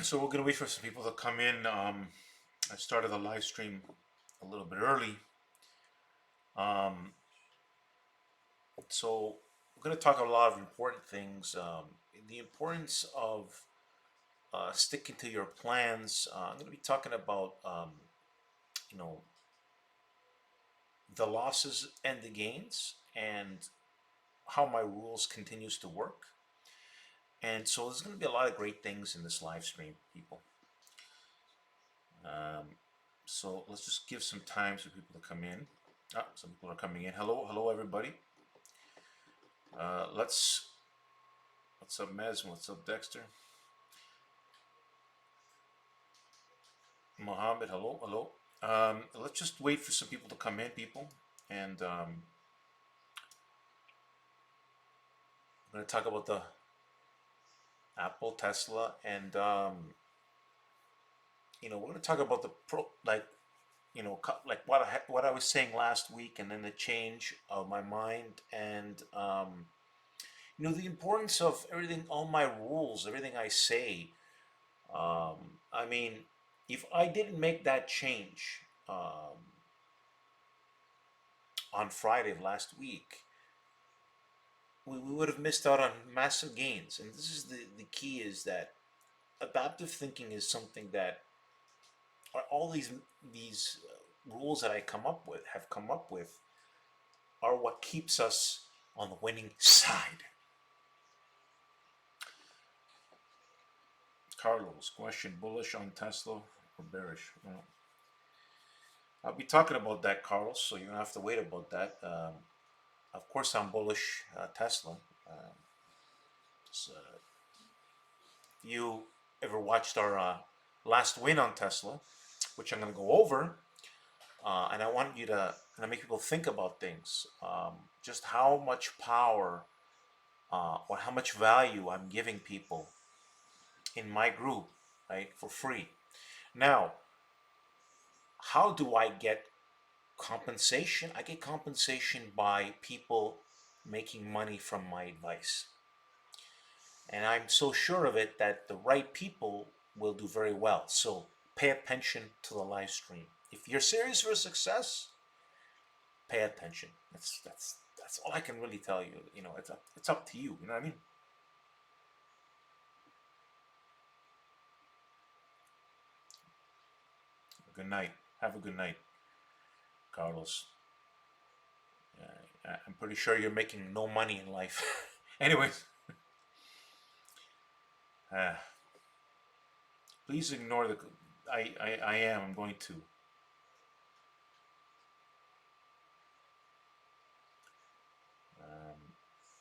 So we're gonna wait for some people to come in. I started the live stream a little bit early. Um, so we're gonna talk a lot of important things. The importance of sticking to your plans. I'm gonna be talking about you know the losses and the gains, and how my rules continues to work. And so there's gonna be a lot of great things in this live stream, people. So let's just give some time for people to come in. Ah, some people are coming in. Hello, everybody. Let's. What's up, Mez? What's up, Dexter? Mohammed, hello. Let's just wait for some people to come in, people, and we're gonna talk about the Apple, Tesla, and we're gonna talk about the pro, like like what I was saying last week, and then the change of my mind, and the importance of everything, all my rules, everything I say. I mean, if I didn't make that change on Friday of last week, we would have missed out on massive gains. And this is the key, is that adaptive thinking is something that all these rules that I come up with, are what keeps us on the winning side. Carlos, question: bullish on Tesla or bearish? Well, I'll be talking about that, Carlos, so you don't have to wait about that. Of course, I'm bullish Tesla. So if you ever watched our last win on Tesla, which I'm going to go over, and I want you to make people think about things, just how much power or how much value I'm giving people in my group, right, for free. Now, how do I get compensation? I get compensation by people making money from my advice. And I'm so sure of it that the right people will do very well. So pay attention to the live stream. If you're serious for success, pay attention. That's all I can really tell you. It's up to you. You know what I mean? Good night. Have a good night, Carlos. I'm pretty sure you're making no money in life. Anyways, uh, please ignore the. I am. I'm going to.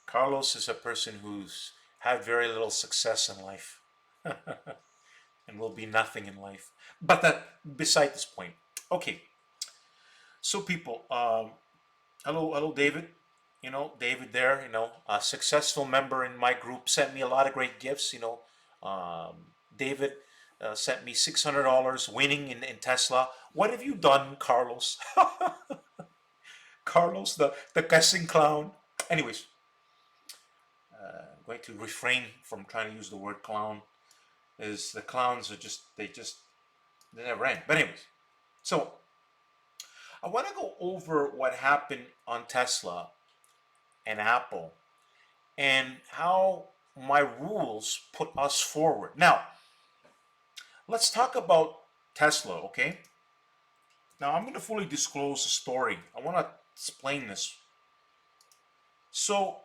Carlos is a person who's had very little success in life and will be nothing in life. But that beside this point. Okay, so people, hello, David. David there. A successful member in my group, sent me a lot of great gifts. David sent me $600 winning in Tesla. What have you done, Carlos? Carlos, the guessing clown. Anyways, I'm going to refrain from trying to use the word clown, is the clowns are they never end. But anyways, so I want to go over what happened on Tesla and Apple, and how my rules put us forward. Now, let's talk about Tesla, okay? Now, I'm going to fully disclose the story. I want to explain this. So,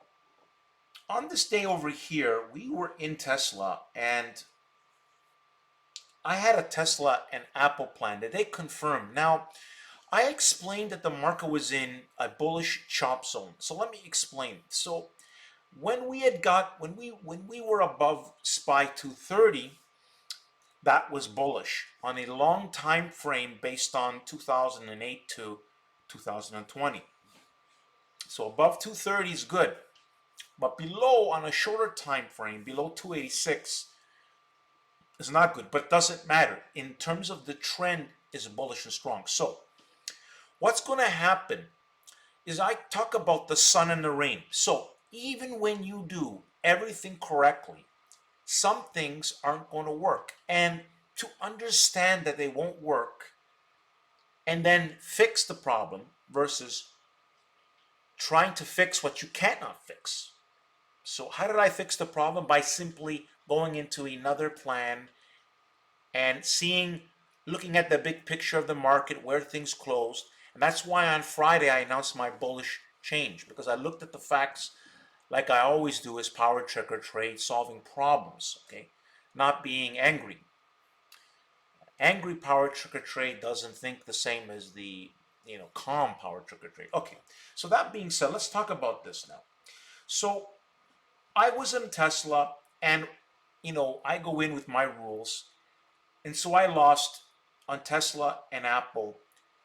on this day over here, we were in Tesla, and I had a Tesla and Apple plan that they confirmed. Now, I explained that the market was in a bullish chop zone. So let me explain. So when we were above SPY 230, that was bullish on a long time frame based on 2008 to 2020. So above 230 is good, but below, on a shorter time frame, below 286 is not good. But it doesn't matter. In terms of the trend, is bullish and strong. So what's going to happen is, I talk about the sun and the rain. So even when you do everything correctly, some things aren't going to work. And to understand that they won't work and then fix the problem versus trying to fix what you cannot fix. So how did I fix the problem? By simply going into another plan and looking at the big picture of the market, where things closed. And that's why on Friday I announced my bullish change, because I looked at the facts like I always do as PowerTarget Trade, solving problems, okay? Not being angry. Angry PowerTarget Trade doesn't think the same as the calm PowerTarget Trade. Okay, so that being said, let's talk about this now. So I was in Tesla, and I go in with my rules, and so I lost on Tesla and Apple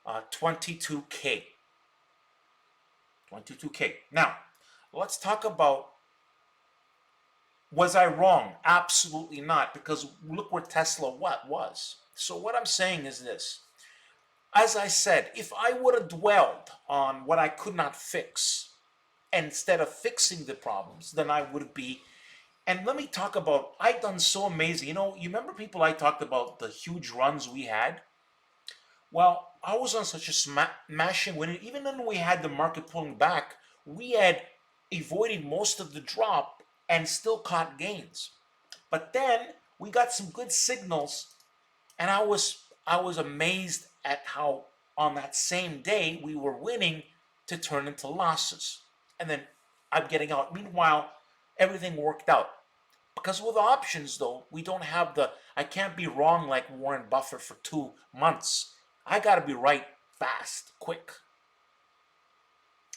22K. 22K. Now, let's talk about, was I wrong? Absolutely not, because look where Tesla was. So what I'm saying is this. As I said, if I would have dwelled on what I could not fix instead of fixing the problems, then I would be. And let me talk about, I've done so amazing. You remember people I talked about the huge runs we had? Well, I was on such a smashing win. Even when we had the market pulling back, we had avoided most of the drop and still caught gains. But then we got some good signals, and I was amazed at how on that same day we were winning to turn into losses. And then I'm getting out. Meanwhile, everything worked out. Because with options, though, we don't have I can't be wrong like Warren Buffett for 2 months. I got to be right fast, quick.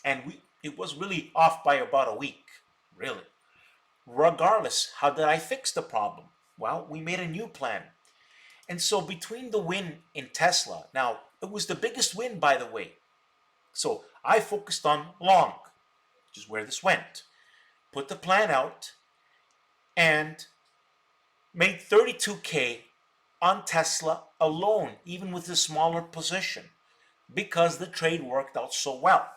And it was really off by about a week, really. Regardless, how did I fix the problem? Well, we made a new plan. And so between the win in Tesla, now it was the biggest win, by the way. So I focused on long, which is where this went. Put the plan out and made 32K on Tesla alone, even with a smaller position, because the trade worked out so well.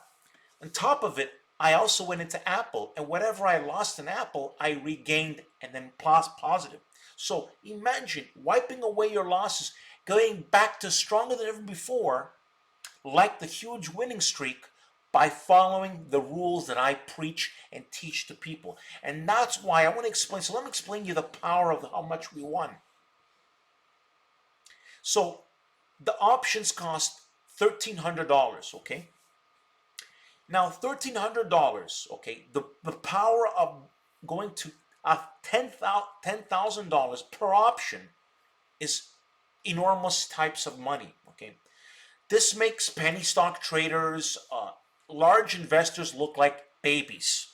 On top of it, I also went into Apple, and whatever I lost in Apple, I regained and then plus positive. So imagine wiping away your losses, going back to stronger than ever before, like the huge winning streak, by following the rules that I preach and teach to people. And that's why I want to explain. So let me explain to you the power of how much we won. So the options cost $1,300, okay? Now, $1,300, okay, the power of going to $10,000 per option is enormous types of money, okay? This makes penny stock traders, large investors look like babies,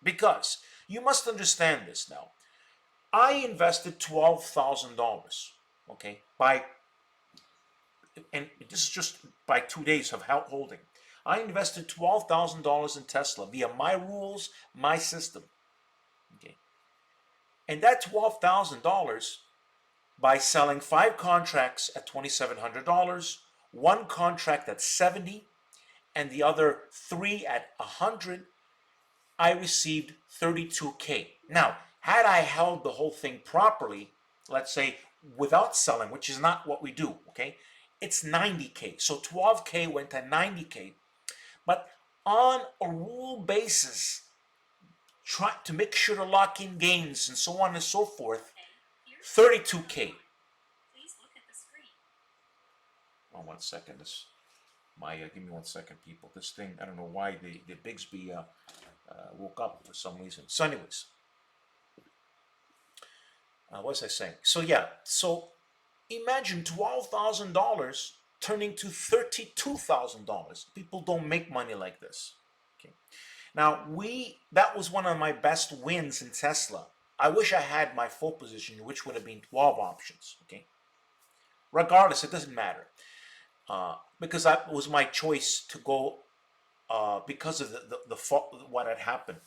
because you must understand this now. I invested $12,000, okay, and this is just by 2 days of holding. I invested $12,000 in Tesla via my rules, my system. Okay. And that $12,000, by selling 5 contracts at $2,700, 1 contract at $70, and the other 3 at $100, I received $32K. Now, had I held the whole thing properly, let's say without selling, which is not what we do, okay? It's $90K. So $12K went to $90K. But on a rule basis, try to make sure to lock in gains and so on and so forth, $32K. Oh, 1 second. Give me 1 second, people. This thing, I don't know why the Bigsby woke up for some reason. So anyways, what was I saying? So yeah, so imagine $12,000 turning to $32,000. People don't make money like this. Okay. Now that was one of my best wins in Tesla. I wish I had my full position, which would have been 12 options. Okay. Regardless, it doesn't matter, because that was my choice to go because of what had happened.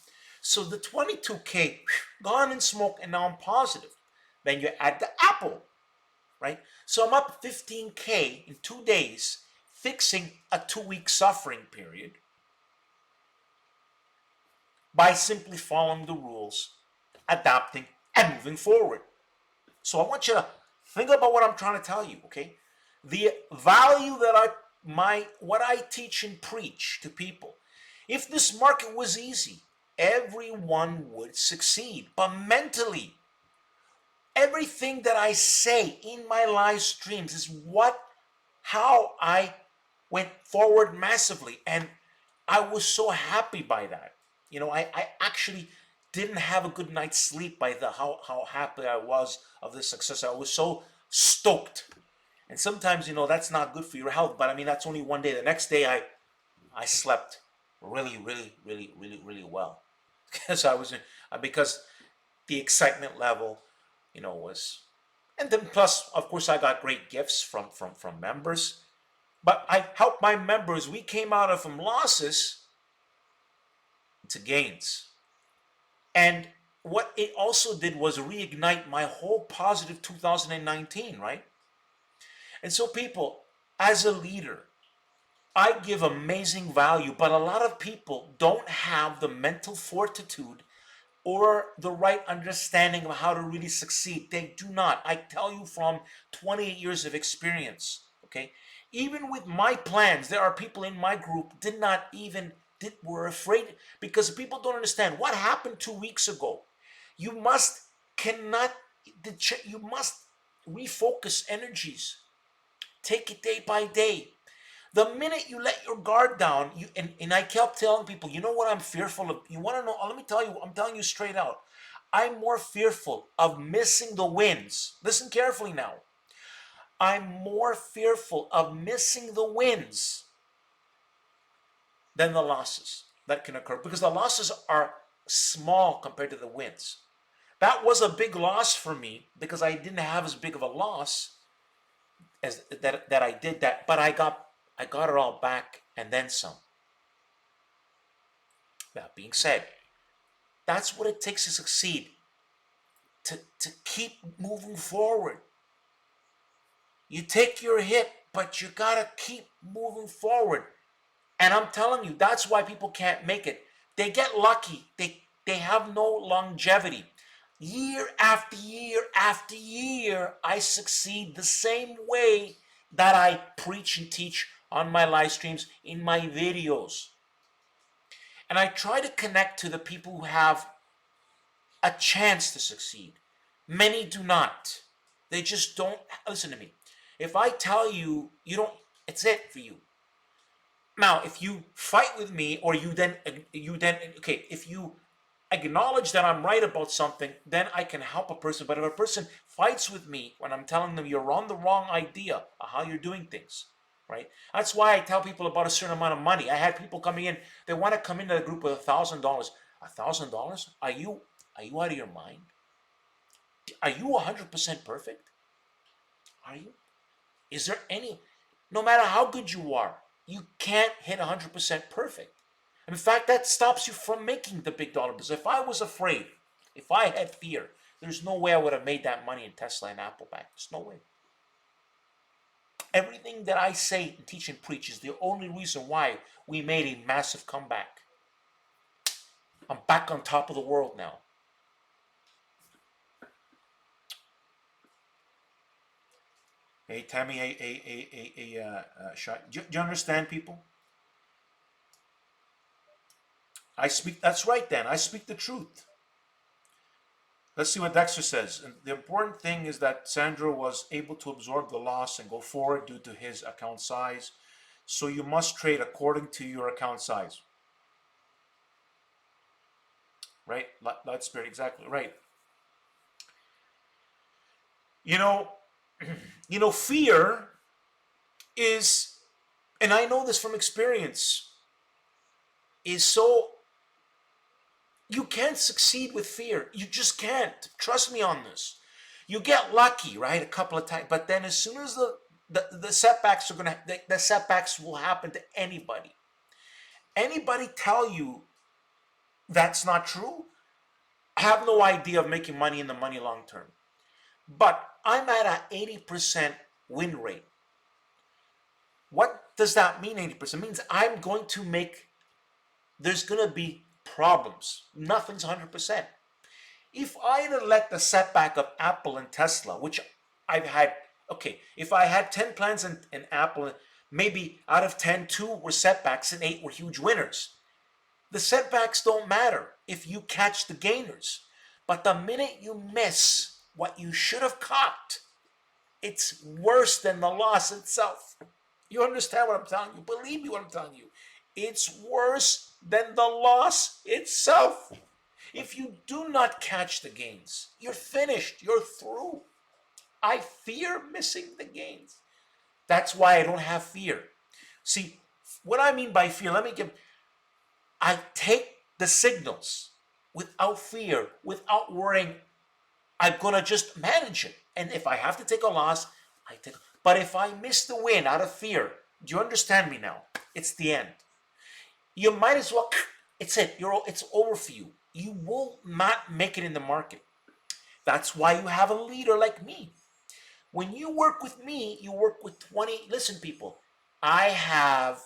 So the 22K gone in smoke, and now I'm positive. Then you add the Apple, right? So I'm up 15K in 2 days, fixing a 2-week suffering period by simply following the rules, adapting, and moving forward. So I want you to think about what I'm trying to tell you, okay? The value that what I teach and preach to people. If this market was easy, everyone would succeed. But mentally, everything that I say in my live streams is how I went forward massively. And I was so happy by that. I actually didn't have a good night's sleep by how happy I was of this success. I was so stoked. And sometimes, that's not good for your health, but I mean, that's only one day. The next day, I slept really, really, really, really, really well. Because the excitement level, was, and then plus, of course, I got great gifts from members. But I helped my members. We came out of from losses to gains. And what it also did was reignite my whole positive 2019, right? And so, people, as a leader, I give amazing value, but a lot of people don't have the mental fortitude or the right understanding of how to really succeed. They do not. I tell you from 28 years of experience, okay? Even with my plans, there are people in my group were afraid because people don't understand what happened 2 weeks ago. You must cannot you must refocus energies. Take it day by day. The minute you let your guard down, and I kept telling people, you know what I'm fearful of? You want to know? Let me tell you, I'm telling you straight out. I'm more fearful of missing the wins. Listen carefully now. I'm more fearful of missing the wins than the losses that can occur because the losses are small compared to the wins. That was a big loss for me because I didn't have as big of a loss as that I did that, but I got it all back and then some. That being said, that's what it takes to succeed. To keep moving forward. You take your hit, but you gotta keep moving forward. And I'm telling you, that's why people can't make it. They get lucky. They have no longevity. Year after year after year, I succeed the same way that I preach and teach on my live streams, in my videos. And I try to connect to the people who have a chance to succeed. Many do not. They just don't. Listen to me. If I tell you, you don't, it's it for you. Now, if you fight with me, or okay, if you acknowledge that I'm right about something, then I can help a person. But if a person fights with me when I'm telling them you're on the wrong idea of how you're doing things, right? That's why I tell people about a certain amount of money. I had people coming in, they want to come into the group with $1,000. $1,000? Are you out of your mind? Are you 100% perfect? Are you? Is there any, no matter how good you are, you can't hit 100% perfect. In fact, that stops you from making the big dollar business. If I was afraid, if I had fear, there's no way I would have made that money in Tesla and Apple back. There's no way. Everything that I say and teach and preach is the only reason why we made a massive comeback. I'm back on top of the world now. Hey, Tammy, a shot. Do you understand, people? I speak, that's right, Dan. I speak the truth. Let's see what Dexter says. And the important thing is that Sandro was able to absorb the loss and go forward due to his account size. So you must trade according to your account size. Right? Light Spirit, exactly right. Fear is, and I know this from experience, is so, you can't succeed with fear. You just can't. Trust me on this. You get lucky, right, a couple of times, but then as soon as the setbacks the setbacks will happen to anybody. Anybody tell you that's not true? I have no idea of making money in the money long term. But I'm at an 80% win rate. What does that mean, 80%? It means there's going to be problems. Nothing's 100%. If I had let the setback of Apple and Tesla, which I've had, okay, if I had 10 plans in Apple, maybe out of 10, 2 were setbacks and 8 were huge winners. The setbacks don't matter if you catch the gainers. But the minute you miss what you should have caught, it's worse than the loss itself. You understand what I'm telling you? Believe me what I'm telling you. It's worse than the loss itself. If you do not catch the gains, you're finished. You're through. I fear missing the gains. That's why I don't have fear. See, what I mean by fear, I take the signals without fear, without worrying. I'm going to just manage it. And if I have to take a loss, I take. But if I miss the win out of fear, do you understand me now? It's the end. You might as well, it's it. It's over for you. You will not make it in the market. That's why you have a leader like me. When you work with me, you work with 20. Listen, people, I have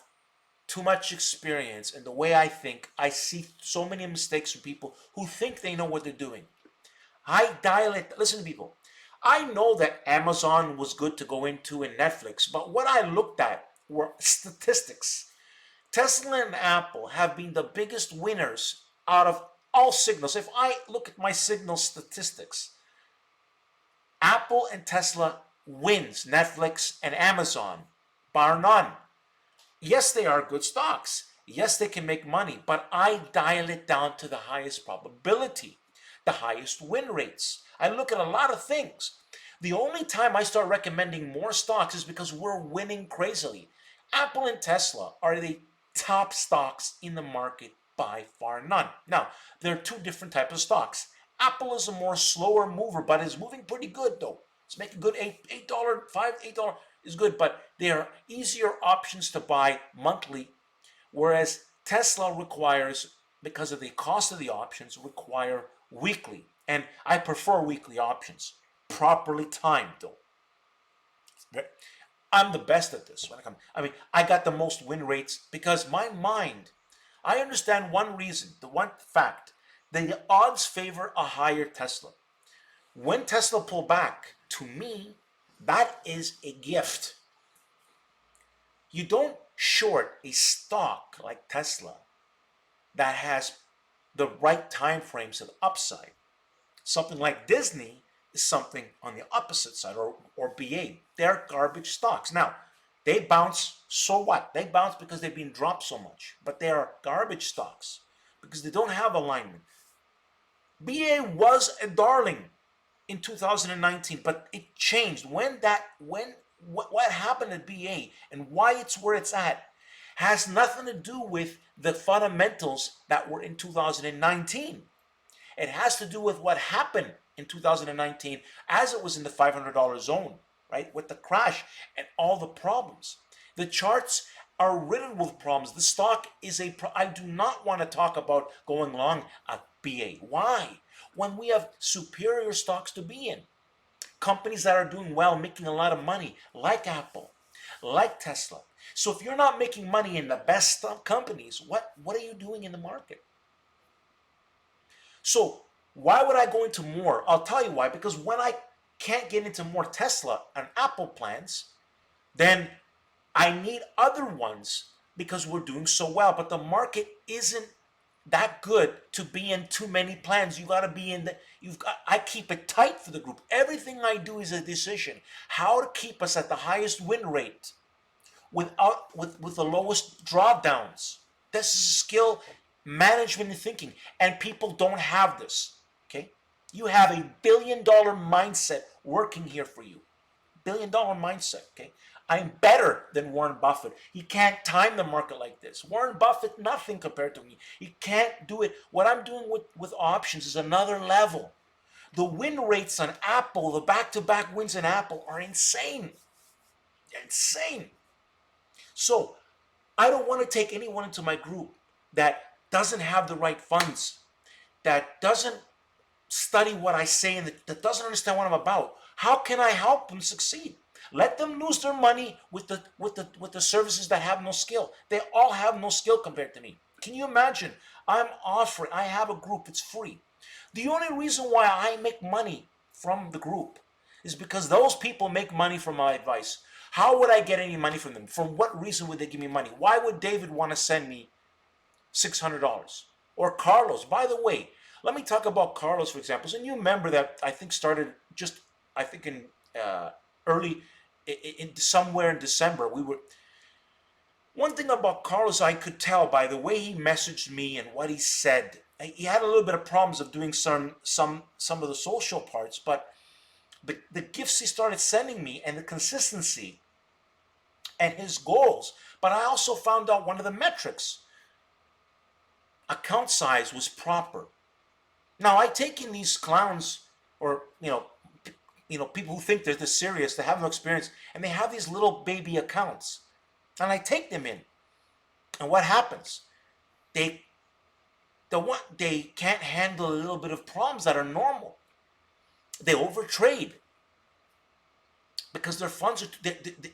too much experience in the way I think. I see so many mistakes from people who think they know what they're doing. I dial it. Listen, people, I know that Amazon was good to go into and Netflix, but what I looked at were statistics. Tesla and Apple have been the biggest winners out of all signals. If I look at my signal statistics, Apple and Tesla wins Netflix and Amazon, bar none. Yes, they are good stocks. Yes, they can make money, but I dial it down to the highest probability, the highest win rates. I look at a lot of things. The only time I start recommending more stocks is because we're winning crazily. Apple and Tesla are the top stocks in the market by far none. Now, there are two different types of stocks. Apple is a more slower mover, but is moving pretty good though. It's making good $8, $8 is good, but they are easier options to buy monthly, whereas Tesla requires, because of the cost of the options, require weekly. And I prefer weekly options, properly timed though. I'm the best at this when I come. I mean, I got the most win rates because my mind, I understand one reason, the one fact, the odds favor a higher Tesla. When Tesla pull back, to me, that is a gift. You don't short a stock like Tesla that has the right time frames of upside. Something like Disney is something on the opposite side, or BA. They're garbage stocks. Now, they bounce, so what? They bounce because they've been dropped so much, but they are garbage stocks because they don't have alignment. BA was a darling in 2019, but it changed. What happened at BA and why it's where it's at has nothing to do with the fundamentals that were in 2019. It has to do with what happened in 2019 as it was in the $500 zone, right? With the crash and all the problems. The charts are riddled with problems. The stock is I do not want to talk about going long at BA. Why? When we have superior stocks to be in. Companies that are doing well, making a lot of money, like Apple, like Tesla. So if you're not making money in the best companies, what are you doing in the market? So why would I go into more? I'll tell you why. Because when I can't get into more Tesla and Apple plans, then I need other ones because we're doing so well. But the market isn't that good to be in too many plans. You got to be in I keep it tight for the group. Everything I do is a decision. How to keep us at the highest win rate with the lowest drawdowns. This is skill management and thinking, and people don't have this. Okay, you have a $1 billion mindset working here for you. $1 billion mindset. Okay, I'm better than Warren Buffett. He can't time the market like this. Warren Buffett, nothing compared to me. He can't do it. What I'm doing with options is another level. The win rates on Apple, the back-to-back wins in Apple are insane. Insane. So I don't want to take anyone into my group that doesn't have the right funds, that doesn't study what I say, and that doesn't understand what I'm about. How can I help them succeed? Let them lose their money with the services that have no skill. They all have no skill compared to me. Can you imagine? I have a group, it's free. The only reason why I make money from the group is because those people make money from my advice. How would I get any money from them? For what reason would they give me money? Why would David want to send me $600? Or Carlos? By the way, let me talk about Carlos, for example. So you member that I think started just, I think in early, in somewhere in December, we were. One thing about Carlos I could tell by the way he messaged me and what he said. He had a little bit of problems of doing some of the social parts, but the gifts he started sending me and the consistency and his goals. But I also found out one of the metrics, account size, was proper. Now I take in these clowns, or people who think they're this serious, they have no experience, and they have these little baby accounts, and I take them in, and what happens? They they can't handle a little bit of problems that are normal. They overtrade because their funds are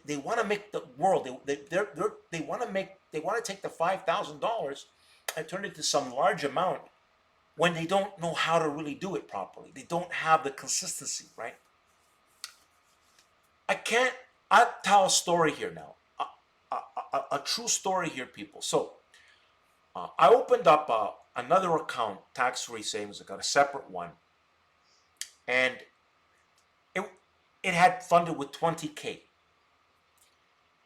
they want to make the world, they want to make, they want to take the $5,000 and turn it to some large amount when they don't know how to really do it properly. They don't have the consistency, right? I'll tell a story here now, a true story here, people. So I opened up another account, tax-free savings account, a separate one, and it it had funded with 20K.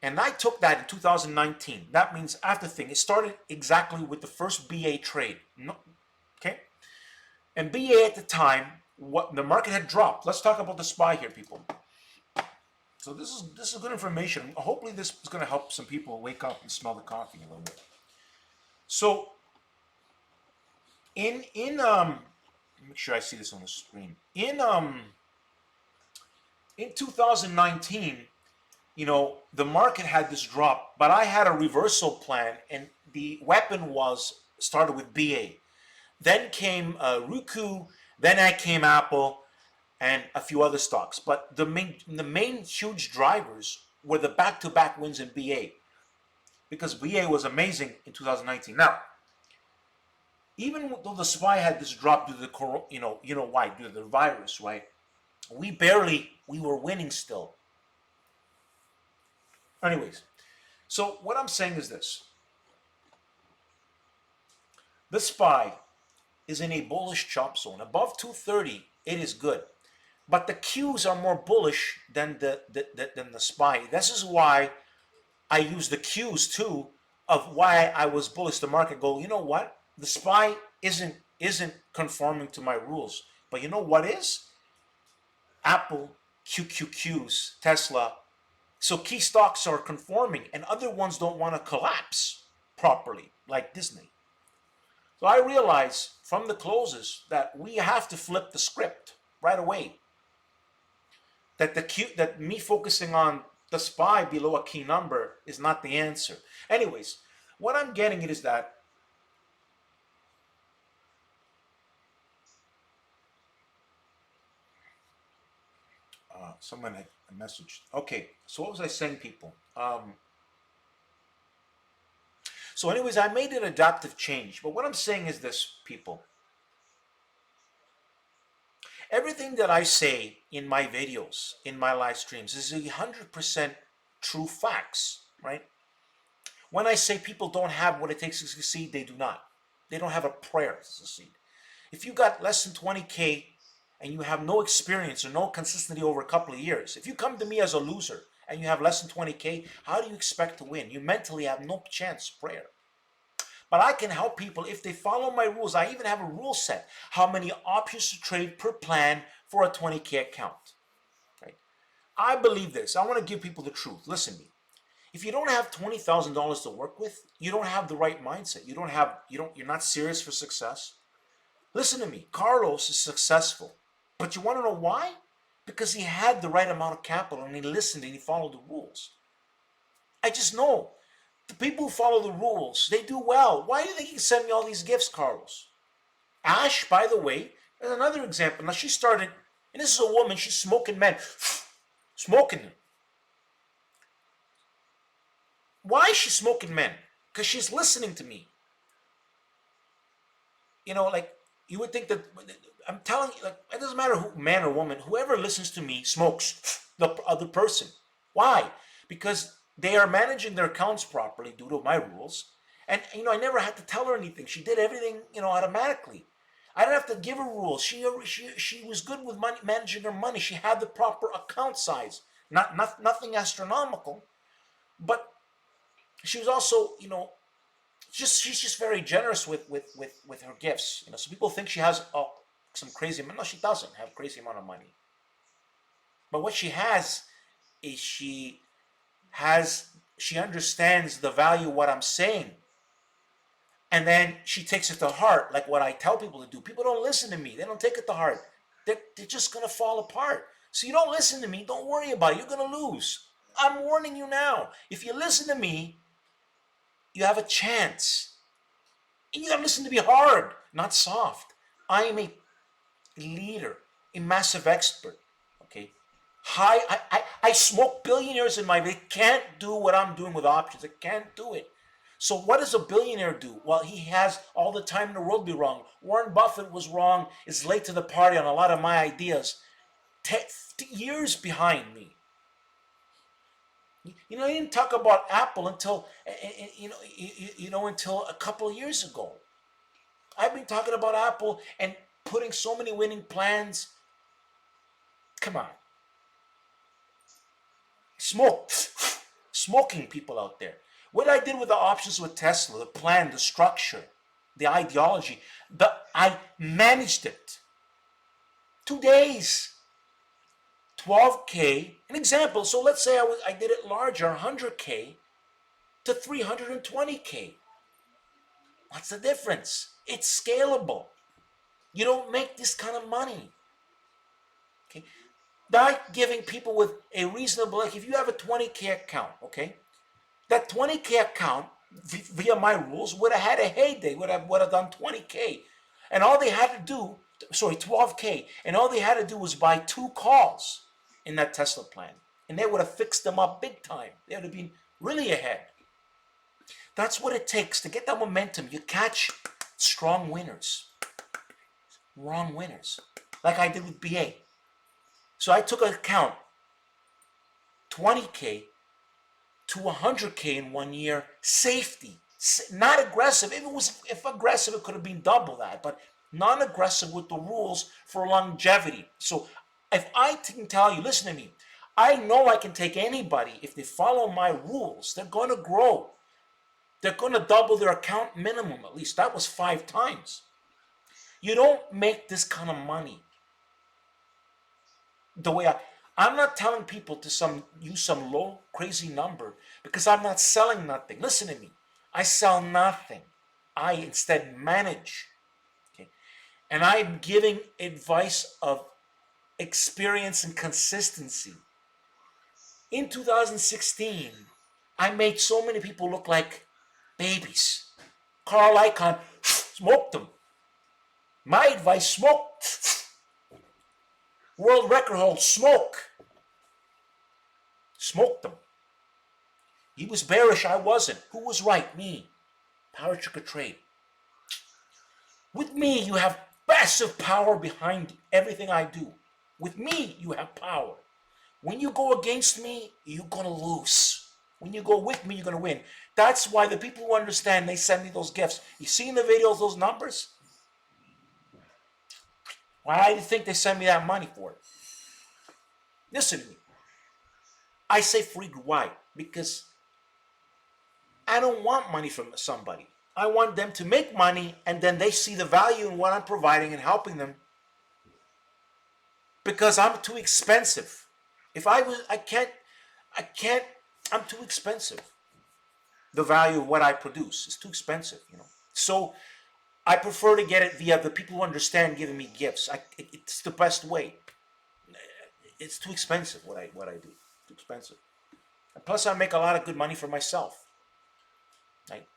And I took that in 2019. That means after thing, it started exactly with the first BA trade. No, okay? And BA at the time, what the market had dropped. Let's talk about the SPY here, people. So this is good information. Hopefully this is going to help some people wake up and smell the coffee a little bit. So in make sure I see this on the screen. In 2019, the market had this drop, but I had a reversal plan, and the weapon was started with BA. Then came Roku, then I came Apple, and a few other stocks. But the main huge drivers were the back-to-back wins in BA, because BA was amazing in 2019. Now, even though the SPY had this drop due to the why, due to the virus, right? We were winning still. Anyways, so what I'm saying is this. The SPY is in a bullish chop zone. Above 230, it is good. But the Qs are more bullish than the SPY. This is why I use the Qs too, of why I was bullish the market. Go, you know what? The SPY isn't conforming to my rules. But you know what is? Apple, QQQs, Tesla. So key stocks are conforming, and other ones don't want to collapse properly, like Disney. So I realize from the closes that we have to flip the script right away. That me focusing on the SPY below a key number is not the answer. Anyways, what I'm getting at is that someone had a message. Okay, so what was I saying, people? So anyways, I made an adaptive change. But what I'm saying is this, people. Everything that I say in my videos, in my live streams, is 100% true facts, right? When I say people don't have what it takes to succeed, they do not. They don't have a prayer to succeed. If you got less than 20K and you have no experience or no consistency over a couple of years, if you come to me as a loser and you have less than 20K, how do you expect to win? You mentally have no chance, prayer. But I can help people if they follow my rules. I even have a rule set. How many options to trade per plan for a 20K account. Right? I believe this. I want to give people the truth. Listen to me. If you don't have $20,000 to work with, you don't have the right mindset. You're not serious for success. Listen to me. Carlos is successful. But you want to know why? Because he had the right amount of capital and he listened and he followed the rules. I just know. The people who follow the rules, they do well. Why do you think he send me all these gifts, Carlos? Ash, by the way, is another example. Now she started, and this is a woman, she's smoking men. Smoking them. Why is she smoking men? Because she's listening to me. Like You would think that, I'm telling you, like, it doesn't matter who, man or woman, whoever listens to me smokes the other person. Why? Because they are managing their accounts properly due to my rules. And, I never had to tell her anything. She did everything, automatically. I didn't have to give her rules. She was good with money, managing her money. She had the proper account size. Nothing astronomical, but she was also, she's just very generous with her gifts. So people think she has some crazy amount. No, she doesn't have a crazy amount of money. But what she has is she understands the value of what I'm saying. And then she takes it to heart, like what I tell people to do. People don't listen to me. They don't take it to heart. They're just going to fall apart. So you don't listen to me. Don't worry about it. You're going to lose. I'm warning you now. If you listen to me, you have a chance. And you got to listen to me hard, not soft. I am a leader, a massive expert. Okay? I smoke billionaires in my They can't do what I'm doing with options. They can't do it. So what does a billionaire do? Well, he has all the time in the world to be wrong. Warren Buffett was wrong, is late to the party on a lot of my ideas. Years behind me. He didn't talk about Apple until until a couple of years ago. I've been talking about Apple and putting so many winning plans. Come on. Smoking people out there. What I did with the options with Tesla, the plan, the structure, the ideology, I managed it. 2 days. 12K, an example. So let's say I did it larger, 100K to 320K. What's the difference? It's scalable. You don't make this kind of money. Okay? By giving people with a reasonable, like if you have a 20K account, okay? That 20K account, via my rules, would have had a heyday, would have done 20K. And all they had to do, 12K, and all they had to do was buy 2 calls in that Tesla plan. And they would have fixed them up big time. They would have been really ahead. That's what it takes to get that momentum. You catch strong winners. Wrong winners. Like I did with BA. So I took an account, 20K to 100K in 1 year, safety, not aggressive. If aggressive, it could have been double that, but non-aggressive with the rules for longevity. So if I can tell you, listen to me, I know I can take anybody. If they follow my rules, they're going to grow. They're going to double their account minimum, at least. That was 5 times. You don't make this kind of money the way I'm not telling people to use some low, crazy number because I'm not selling nothing. Listen to me. I sell nothing. I instead manage. Okay? And I'm giving advice of experience and consistency. In 2016, I made so many people look like babies. Carl Icahn smoked them. My advice, smoke. World record hold, smoke. Smoked them. He was bearish, I wasn't. Who was right? Me. PowerTarget Trade. With me, you have massive power behind everything I do. With me, you have power. When you go against me, you're going to lose. When you go with me, you're going to win. That's why the people who understand, they send me those gifts. You see in the videos those numbers? Why do you think they send me that money for it? Listen to me. I say free. Why? Because I don't want money from somebody. I want them to make money and then they see the value in what I'm providing and helping them because I'm too expensive. If I was, I can't, I'm too expensive. The value of what I produce is too expensive, So I prefer to get it via the people who understand giving me gifts. It's the best way. It's too expensive what I do. Too expensive. And plus, I make a lot of good money for myself. Right?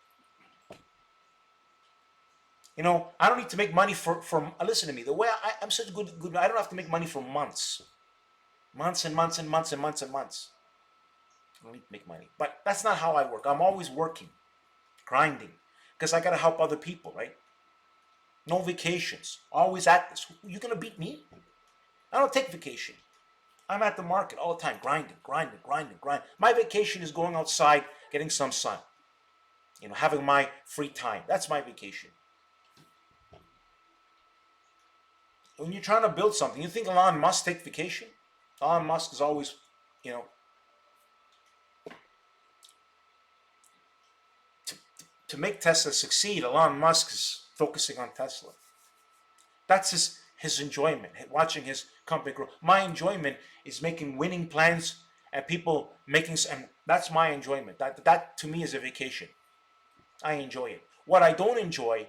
I don't need to make money from. Listen to me. The way I'm such good. I don't have to make money for months and months and months and months and months. I don't need to make money. But that's not how I work. I'm always working, grinding, because I got to help other people, right? No vacations. Always at this. You gonna beat me? I don't take vacation. I'm at the market all the time, grinding, grinding, grinding, grinding. My vacation is going outside, getting some sun. Having my free time. That's my vacation. When you're trying to build something, you think Elon Musk take vacation? Elon Musk is always, you know, to make Tesla succeed, Elon Musk is focusing on Tesla. That's his enjoyment, watching his company grow. My enjoyment is making winning plans and people making, and that's my enjoyment. That to me is a vacation. I enjoy it. What I don't enjoy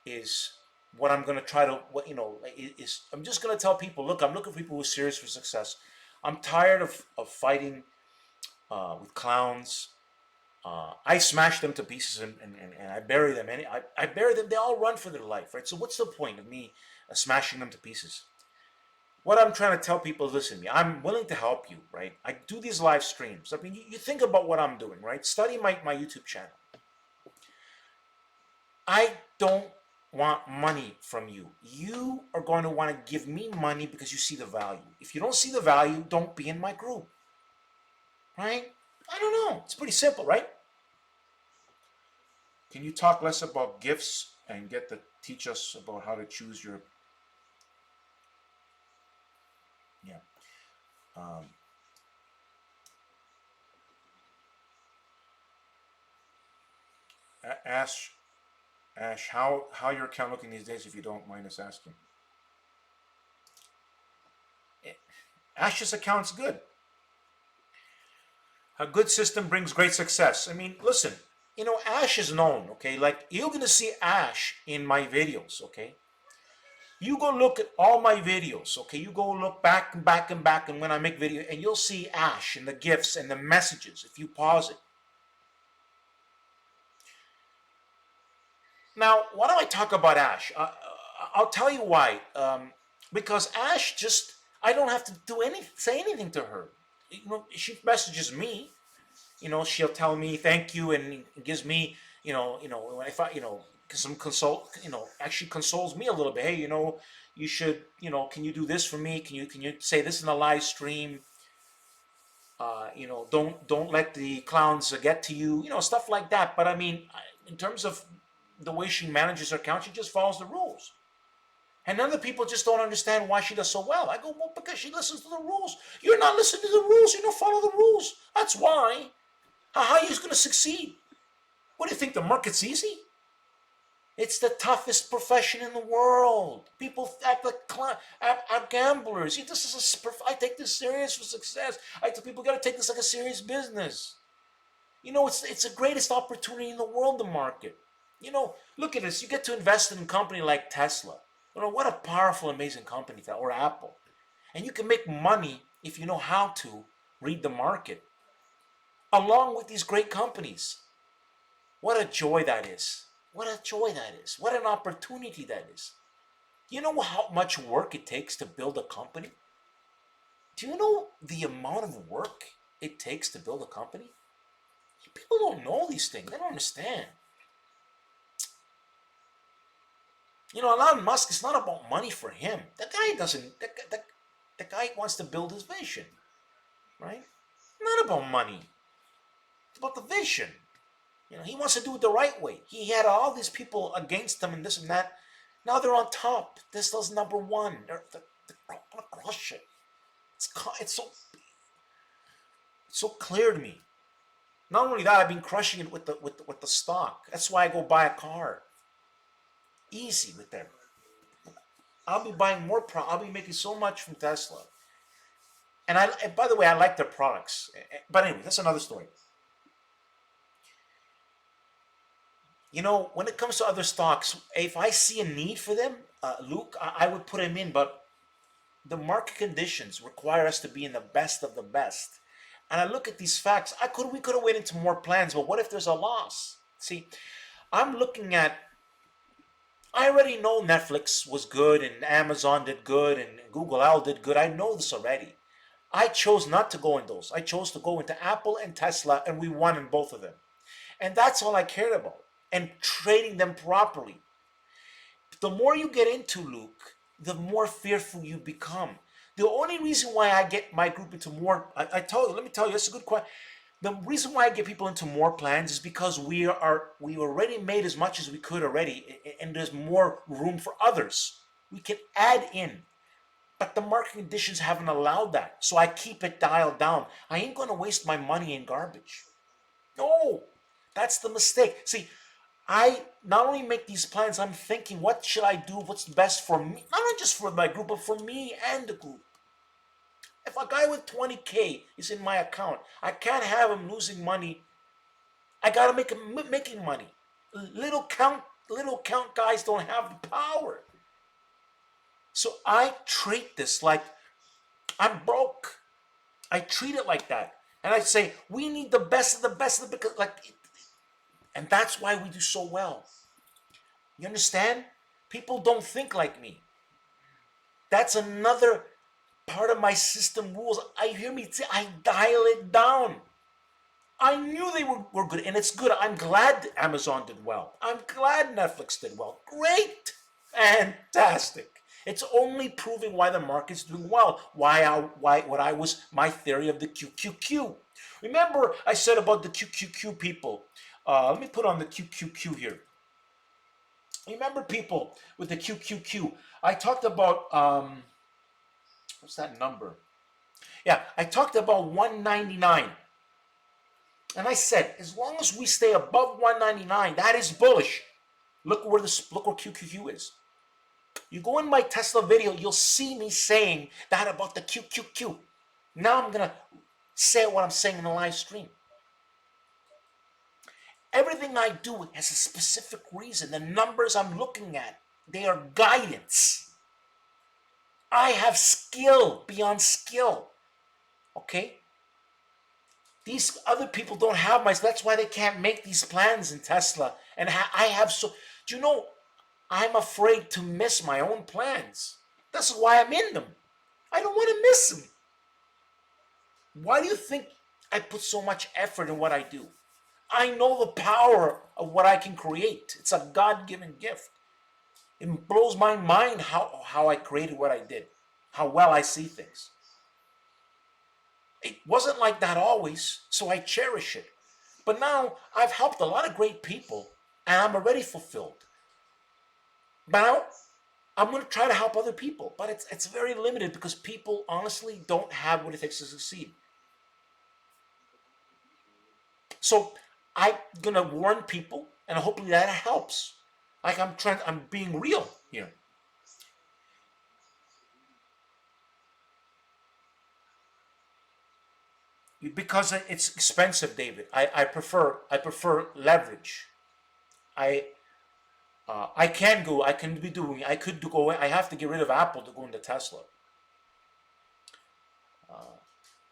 is what I'm going to try to, is I'm just going to tell people, look, I'm looking for people who are serious for success. I'm tired of fighting with clowns. I smash them to pieces and I bury them. I bury them. They all run for their life, right? So what's the point of me smashing them to pieces? What I'm trying to tell people is, listen to me. I'm willing to help you, right? I do these live streams. I mean, you think about what I'm doing, right? Study my YouTube channel. I don't want money from you. You are going to want to give me money because you see the value. If you don't see the value, don't be in my group, right? I don't know. It's pretty simple, right? Can you talk less about gifts and get to teach us about how to choose your... Yeah. Ash, how your account looking these days, if you don't mind us asking? Ash's account's good. A good system brings great success. I mean, listen, Ash is known, okay? Like, you're going to see Ash in my videos, okay? You go look at all my videos, okay? You go look back and back and back, and when I make video, and you'll see Ash and the gifts and the messages if you pause it. Now, why do I talk about Ash? I'll tell you why. Because Ash I don't have to say anything to her. She messages me. She'll tell me thank you and gives me, if I, some actually consoles me a little bit. Hey, you should, can you do this for me? Can you say this in a live stream? Don't let the clowns get to you. Stuff like that. But I mean, in terms of the way she manages her account, she just follows the rules. And other people just don't understand why she does so well. I go, well, because she listens to the rules. You're not listening to the rules. You don't follow the rules. That's why. How are you going to succeed? What do you think, the market's easy? It's the toughest profession in the world. People act like gamblers. I take this serious for success. I tell people, got to take this like a serious business. It's the greatest opportunity in the world, the market. Look at this. You get to invest in a company like Tesla. What a powerful, amazing company, or Apple. And you can make money if you know how to read the market, along with these great companies. What a joy that is. What a joy that is. What an opportunity that is. You know how much work it takes to build a company? Do you know the amount of work it takes to build a company? People don't know these things. They don't understand. Elon Musk, is not about money for him. That guy doesn't, the guy wants to build his vision, right? Not about money. It's about the vision. He wants to do it the right way. He had all these people against him and this and that. Now they're on top. Tesla's number one. They're going to crush it. It's so clear to me. Not only that, I've been crushing it with the stock. That's why I go buy a car. Easy with them. I'll be buying more I'll be making so much from Tesla. And by the way, I like their products. But anyway, that's another story. When it comes to other stocks, if I see a need for them, Luke, I would put them in. But the market conditions require us to be in the best of the best. And I look at these facts. We could have went into more plans, but what if there's a loss? See, I'm looking at... I already know Netflix was good and Amazon did good and Google did good. I know this already. I chose not to go in those. I chose to go into Apple and Tesla, and we won in both of them. And that's all I cared about. And trading them properly. The more you get into, Luke, the more fearful you become. The only reason why I get my group into more, I told you, let me tell you, it's a good question. The reason why I get people into more plans is because we already made as much as we could already, and there's more room for others. We can add in, but the market conditions haven't allowed that. So I keep it dialed down. I ain't gonna waste my money in garbage. No, that's the mistake. See, I not only make these plans, I'm thinking, what should I do? What's best for me? Not only just for my group, but for me and the group. If a guy with 20K is in my account, I can't have him losing money. I gotta make him making money. Little count guys don't have the power. So I treat this like I'm broke. I treat it like that, and I say we need the best of the best of the because and that's why we do so well. You understand? People don't think like me. That's another part of my system rules. I hear me say I dial it down. I knew they were good, and it's good. I'm glad Amazon did well. I'm glad Netflix did well. Great. Fantastic. It's only proving why the market's doing well. My theory of the QQQ. Remember I said about the QQQ people. Let me put on the QQQ here. Remember people with the QQQ. I talked about, what's that number? Yeah, I talked about 199. And I said, as long as we stay above 199, that is bullish. Look where QQQ is. You go in my Tesla video, you'll see me saying that about the QQQ. Now I'm gonna say what I'm saying in the live stream. Everything I do has a specific reason. The numbers I'm looking at, they are guidance. I have skill beyond skill. Okay? These other people don't have my, that's why they can't make these plans in Tesla. And I have so, do you know, I'm afraid to miss my own plans. That's why I'm in them. I don't want to miss them. Why do you think I put so much effort in what I do? I know the power of what I can create. It's a God-given gift. It blows my mind how I created what I did, how well I see things. It wasn't like that always, so I cherish it. But now I've helped a lot of great people, and I'm already fulfilled. But now I'm going to try to help other people, but it's very limited because people honestly don't have what it takes to succeed. So I'm going to warn people, and hopefully that helps. Like I'm being real here. Because it's expensive, David. I prefer leverage. I I can go. I can be doing. I could do go. I have to get rid of Apple to go into Tesla.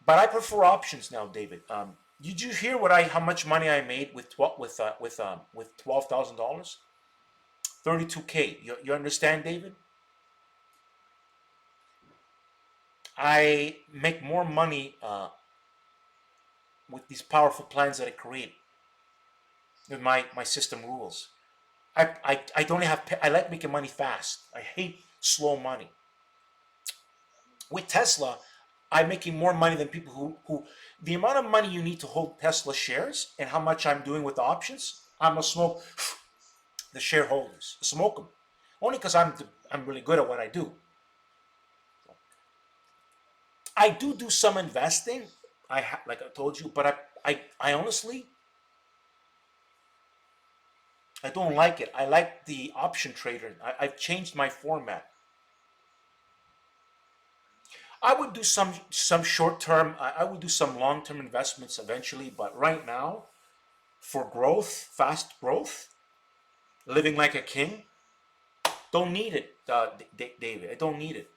But I prefer options now, David. Did you hear how much money I made with $12,000? 32K. You understand, David? I make more money with these powerful plans that I create with my system rules. I don't have. I like making money fast. I hate slow money. With Tesla, I'm making more money than people who the amount of money you need to hold Tesla shares and how much I'm doing with the options. I'm gonna smoke the shareholders, smoke them, only because I'm really good at what I do. I do some investing. Like I told you, but I honestly I don't like it. I like the option trader. I've changed my format. I would do some short term. I would do some long term investments eventually, but right now, for growth, fast growth, living like a king, don't need it, David. I don't need it.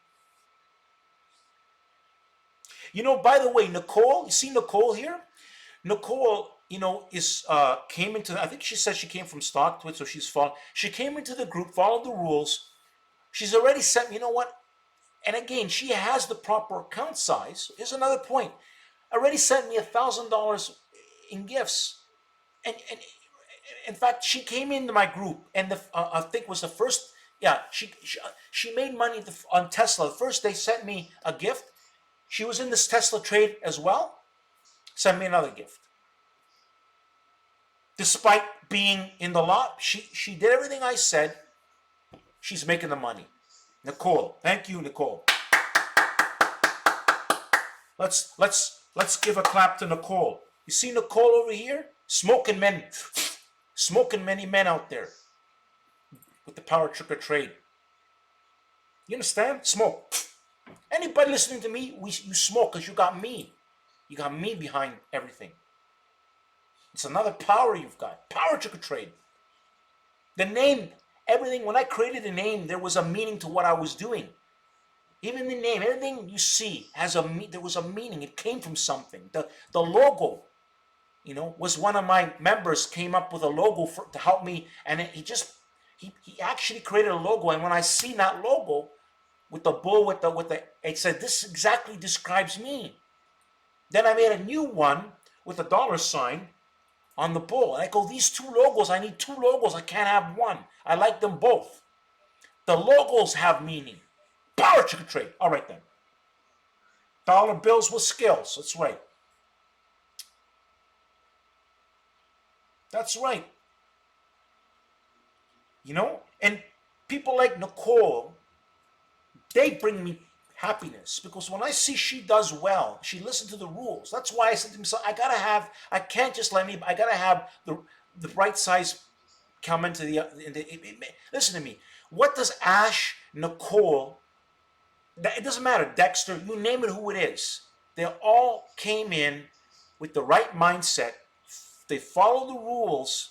You know, by the way, Nicole, you see Nicole here? Nicole, is came into. I think she said she came from StockTwit, so she's followed. She came into the group, followed the rules. She's already sent. You know what? And again, she has the proper account size. Here's another point. Already sent me $1,000 in gifts, and in fact, she came into my group, and I think was the first Yeah, she made money on Tesla. First, they sent me a gift. She was in this Tesla trade as well. Sent me another gift. Despite being in the lot, she did everything I said. She's making the money. Nicole, thank you, Nicole. Let's give a clap to Nicole. You see Nicole over here? Smoking many men out there with the power trigger trade. You understand? Smoke. Anybody listening to me, you smoke because you got me. You got me behind everything. It's another power you've got. Power trigger trade. The name, everything, when I created a name, there was a meaning to what I was doing. Even the name, everything you see there was a meaning. It came from something. The logo, was one of my members came up with a logo to help me, and he actually created a logo. And when I seen that logo with the bull it said this exactly describes me. Then I made a new one with a dollar sign on the bull. And I go, these two logos, I need two logos. I can't have one. I like them both. The logos have meaning. Power trigger trade. All right then. Dollar bills with skills. That's right. That's right. And people like Nicole, they bring me happiness because when I see she does well, she listens to the rules. That's why I said to myself, I can't just I gotta have the right size come into listen to me. What does Ash, Nicole, it doesn't matter, Dexter, you name it who it is. They all came in with the right mindset. They follow the rules.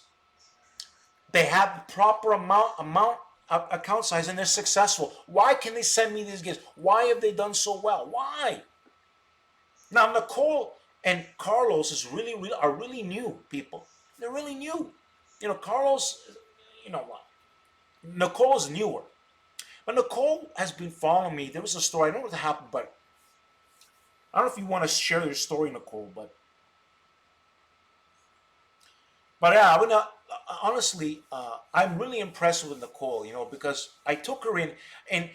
They have the proper amount of account size, and they're successful. Why can they send me these gifts? Why have they done so well? Why? Now Nicole and Carlos are really new people. They're really new. Carlos, what? Nicole is newer. But Nicole has been following me. There was a story. I don't know what happened, but I don't know if you want to share your story, Nicole. But yeah, I would not, honestly, I'm really impressed with Nicole. Because I took her in, and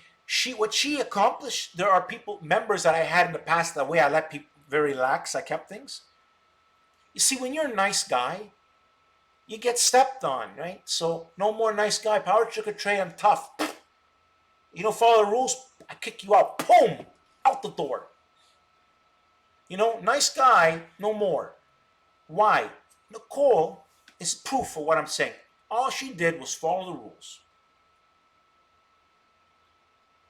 what she accomplished. There are members that I had in the past. The way I let people very lax, I kept things. You see, when you're a nice guy, you get stepped on, right? So no more nice guy. Power trigger trade. I'm tough. You don't follow the rules, I kick you out. Boom, out the door. Nice guy, no more. Why? Nicole is proof for what I'm saying. All she did was follow the rules.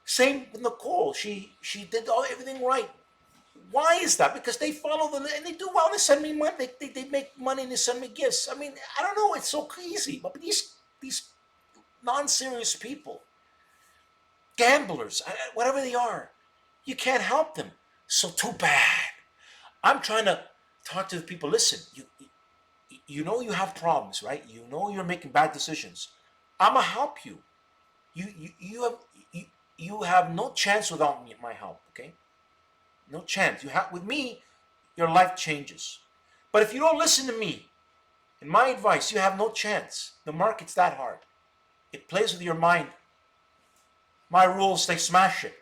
Same with Nicole. She did everything right. Why is that? Because they follow and they do well. They send me money. They make money and they send me gifts. I mean, I don't know. It's so easy. But these non-serious people, gamblers, whatever they are, you can't help them. So too bad. I'm trying to talk to the people. Listen, you have problems, right? You're making bad decisions. I'm gonna help you. You have no chance without my help. Okay, no chance. You have with me, your life changes. But if you don't listen to me and my advice, you have no chance. The market's that hard. It plays with your mind. My rules, they smash it.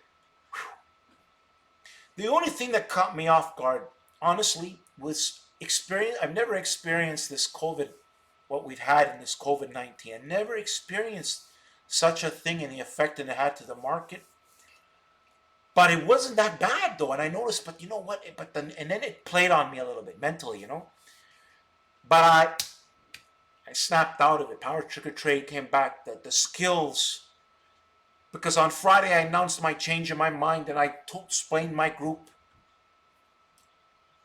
The only thing that caught me off guard, honestly, was experience. I've never experienced this COVID, what we've had in this COVID-19. I never experienced such a thing and the effect that it had to the market. But it wasn't that bad though, and I noticed. But you know what? And then it played on me a little bit mentally, But I snapped out of it. Power trigger trade came back. The skills. Because on Friday I announced my change in my mind and I explained my group.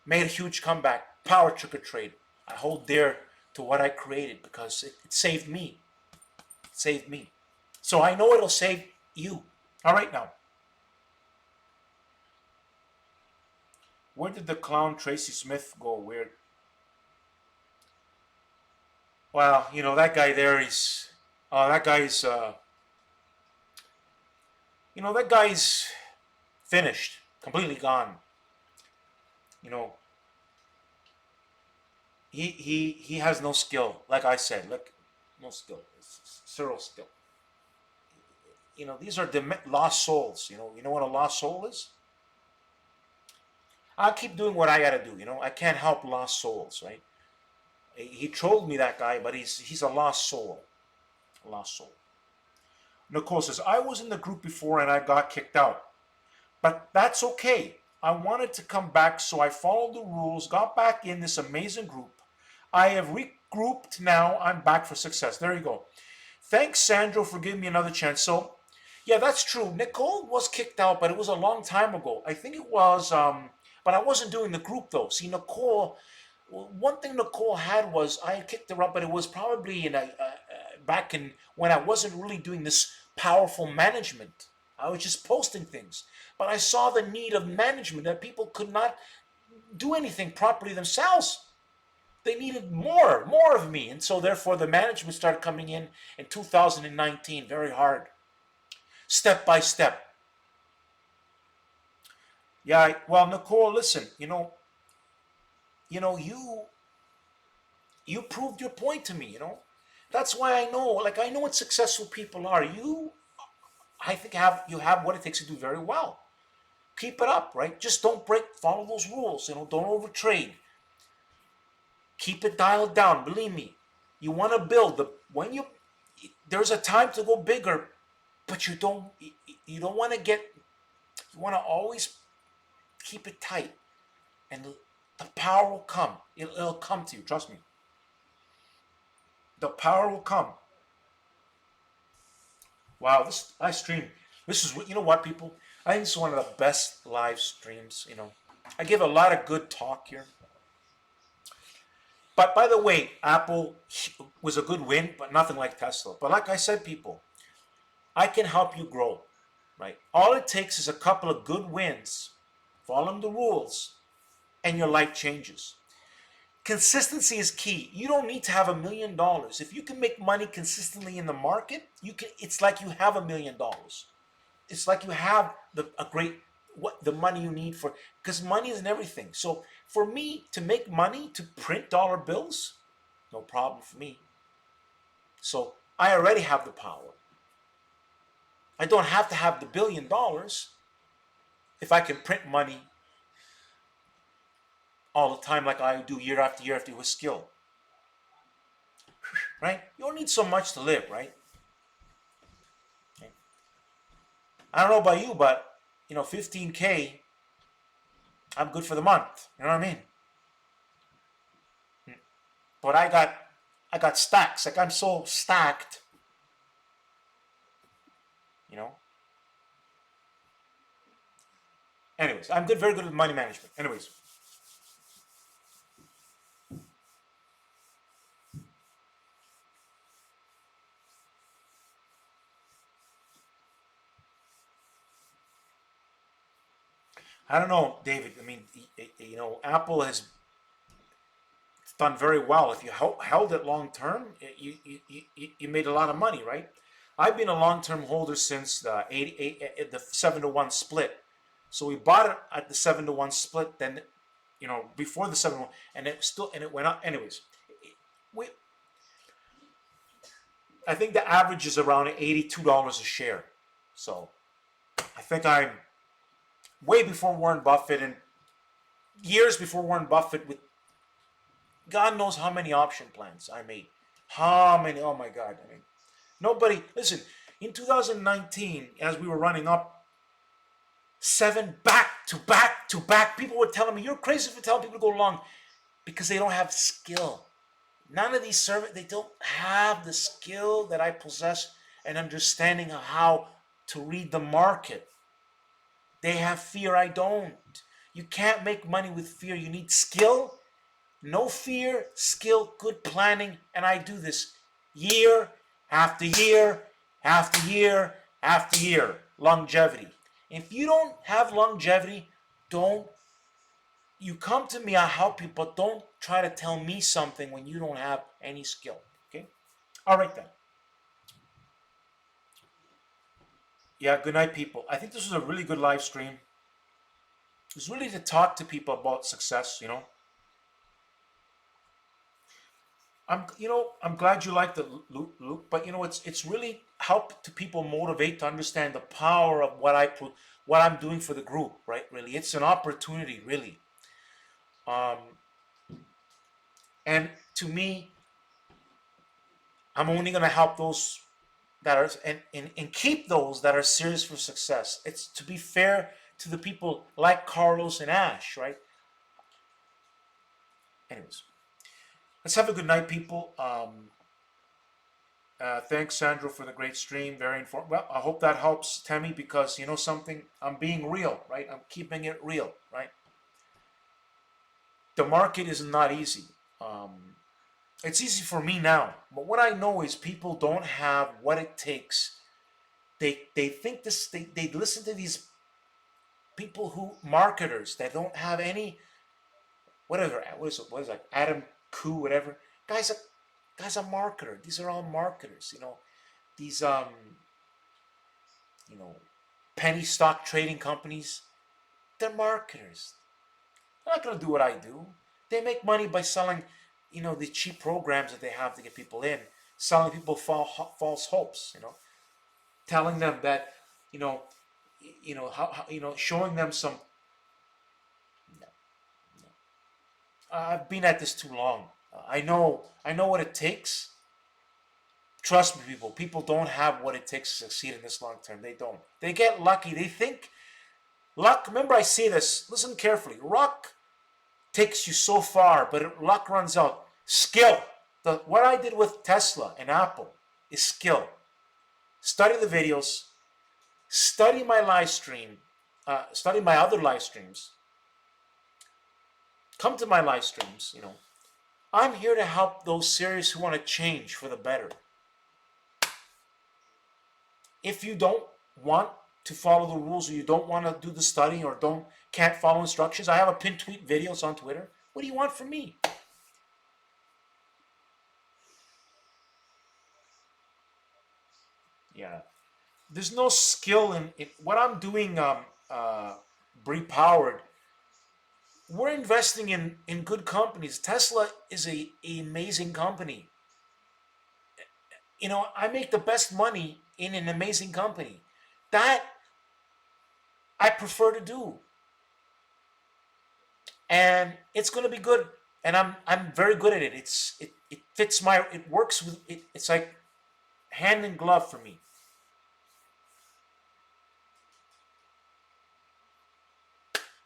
Made a huge comeback. Power trigger trade. I hold dear to what I created because it saved me. It saved me. So I know it'll save you. All right now. Where did the clown Tracy Smith go? Weird. Well, that guy there is. That guy's. That guy's finished. Completely gone. You know, he has no skill. Like I said, no skill. Zero skill. these are lost souls. You know what a lost soul is? I'll keep doing what I gotta do. I can't help lost souls, right? He trolled me, that guy, but he's a lost soul. A lost soul. Nicole says, I was in the group before and I got kicked out. But that's okay. I wanted to come back, so I followed the rules, got back in this amazing group. I have regrouped now. I'm back for success. There you go. Thanks, Sandro, for giving me another chance. So, yeah, that's true. Nicole was kicked out, but it was a long time ago. I think it was, but I wasn't doing the group though. See, Nicole, one thing Nicole had was I had kicked her up, but it was probably back in when I wasn't really doing this powerful management. I was just posting things, but I saw the need of management that people could not do anything properly themselves. They needed more of me, and so therefore the management started coming in 2019, very hard, step by step. Yeah, well, Nicole, listen, you proved your point to me. That's why I know what successful people are. I think you have what it takes to do very well. Keep it up, right? Just don't follow those rules. Don't overtrade. Keep it dialed down. Believe me, you want to build there's a time to go bigger, but you don't want to you want to always keep it tight, and the power will come. It'll come to you. Trust me. The power will come. Wow, this live stream. This is you know what, people. I think this is one of the best live streams. I give a lot of good talk here. But by the way, Apple was a good win, but nothing like Tesla. But like I said, people, I can help you grow, right? All it takes is a couple of good wins, following the rules, and your life changes. Consistency is key. You don't need to have $1 million. If you can make money consistently in the market, it's like you have $1 million. It's like you have the money you need because money isn't everything. So for me to make money to print dollar bills, no problem for me. So I already have the power. I don't have to have the $1 billion if I can print money all the time like I do year after year after year with skill. Right? You don't need so much to live, right? I don't know about you, but 15K, I'm good for the month. You know what I mean? But I got stacks. Like I'm so stacked. You know. Anyways, I'm good, very good at money management. Anyways. I don't know, David. I mean, Apple has done very well. If you held it long term, you made a lot of money, right? I've been a long term holder since the 7-to-1 split. So we bought it at the 7-to-1 split, then before the 7-to-1, and it went up. Anyways, we I think the average is around $82 a share. So I think I'm way before Warren Buffett and years before Warren Buffett with God knows how many option plans I made. How many? Oh my God. I mean, nobody, listen, in 2019, as we were running up 7 back to back to back, people were telling me, you're crazy for telling people to go long because they don't have skill. None of these they don't have the skill that I possess and understanding of how to read the market. They have fear, I don't. You can't make money with fear. You need skill, no fear, skill, good planning, and I do this year after year after year after year. Longevity. If you don't have longevity, you come to me, I'll help you, but don't try to tell me something when you don't have any skill. Okay? All right then. Yeah, good night, people. I think this was a really good live stream. It's really to talk to people about success. I'm glad you liked the Luke, but it's really help to people motivate to understand the power of what I'm doing for the group, right? Really, it's an opportunity, really. Um, and to me, I'm only going to help those that are and keep those that are serious for success. It's to be fair to the people like Carlos and Ash, right? Anyways, let's have a good night, people. Thanks, Sandro, for the great stream. Very informative. Well, I hope that helps, Temi, because you know something? I'm being real, right? I'm keeping it real, right? The market is not easy. It's easy for me now, but what I know is people don't have what it takes. They think this. They listen to these people who marketers that don't have any whatever. What is like Adam Koo, whatever. Guys, guys, a marketer. These are all marketers. You know these you know penny stock trading companies. They're marketers. They're not gonna do what I do. They make money by selling, the cheap programs that they have to get people in, selling people false hopes. Telling them that, you know, how showing them some. No, no. I've been at this too long. I know what it takes. Trust me, people. People don't have what it takes to succeed in this long term. They don't. They get lucky. They think luck. Remember, I say this. Listen carefully. Luck takes you so far, but luck runs out. Skill. What I did with Tesla and Apple is skill. Study the videos. Study my live stream. Study my other live streams. Come to my live streams. I'm here to help those serious who want to change for the better. If you don't want to follow the rules, or you don't want to do the study, or can't follow instructions, I have a pinned tweet videos on Twitter. What do you want from me? Yeah, there's no skill in what I'm doing. Bree Powered. We're investing in good companies. Tesla is a amazing company. I make the best money in an amazing company. That I prefer to do, and it's going to be good. And I'm very good at it. It fits it works with it. It's like hand in glove for me.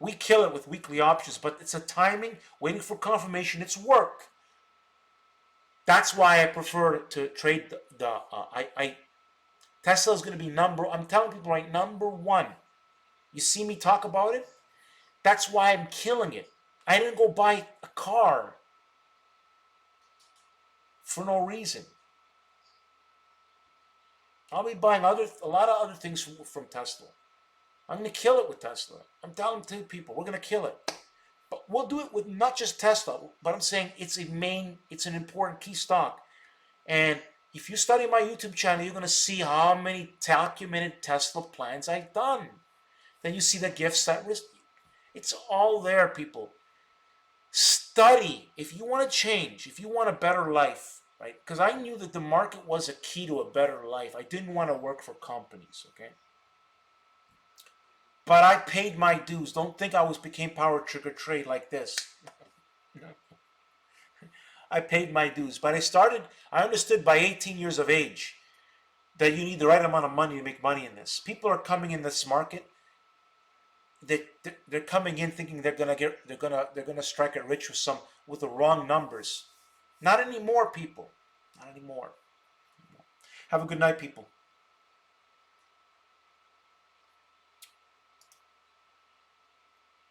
We kill it with weekly options, but it's a timing, waiting for confirmation. It's work. That's why I prefer to trade Tesla is going to be I'm telling people right, number one. You see me talk about it? That's why I'm killing it. I didn't go buy a car for no reason. I'll be buying a lot of other things from Tesla. I'm going to kill it with Tesla. I'm telling people, we're going to kill it. But we'll do it with not just Tesla, but I'm saying it's an important key stock. And if you study my YouTube channel, you're going to see how many documented Tesla plans I've done. Then you see the gifts that it's all there, people. Study if you want to change, if you want a better life, right? Because I knew that the market was a key to a better life. I didn't want to work for companies, okay? But I paid my dues. Don't think I became PowerTarget Trade like this. I paid my dues. But I understood by 18 years of age that you need the right amount of money to make money in this. People are coming in this market. They're coming in thinking they're gonna strike it rich with the wrong numbers. Not anymore, people. Not anymore. Have a good night, people.